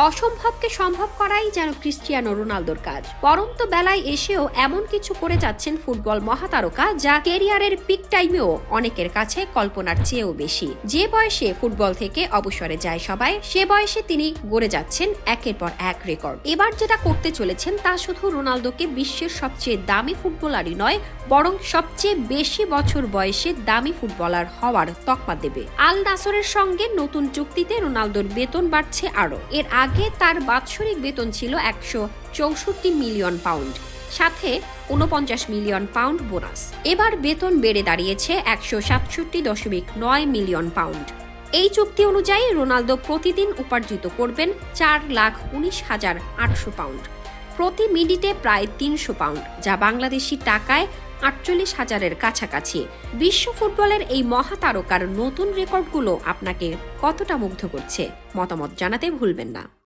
অসম্ভবকে সম্ভব করাই যেন ক্রিস্টিয়ানো রোনালদোর কাজ। পরন্ত বেলায় এসেও এমন কিছু করে যাচ্ছেন ফুটবল মহাতারকা, যা ক্যারিয়ারের পিক টাইমেও অনেকের কাছে কল্পনার চেয়েও বেশি। যে বয়সে ফুটবল থেকে অবসরে যায় সবাই, সে বয়সে তিনি গড়ে যাচ্ছেন একের পর এক রেকর্ড। এবার যেটা করতে চলেছেন তা শুধু রোনালদোকে বিশ্বের সবচেয়ে দামি ফুটবলারই নয়, বরং সবচেয়ে বেশি বছর বয়সে দামি ফুটবলার হওয়ার তকমা দেবে। আল নাসরের সঙ্গে নতুন চুক্তিতে রোনালদোর বেতন বাড়ছে আরও। এর আগে তার বাৎসরিক বেতন ছিল 164 মিলিয়ন পাউন্ড, সাথে 49 মিলিয়ন পাউন্ড বোনাস। এবার বেতন বেড়ে দাঁড়িয়েছে 167.9 মিলিয়ন পাউন্ড। এই চুক্তি অনুযায়ী রোনালদো প্রতিদিন উপার্জিত করবেন 4,19,800 পাউন্ড, প্রতি মিনিটে প্রায় 300 পাউন্ড, যা বাংলাদেশি টাকায় 48,000-এর কাছাকাছি। বিশ্ব ফুটবলের এই মহাতারকার নতুন রেকর্ডগুলো আপনাকে কতটা মুগ্ধ করছে? মতামত জানাতে ভুলবেন না।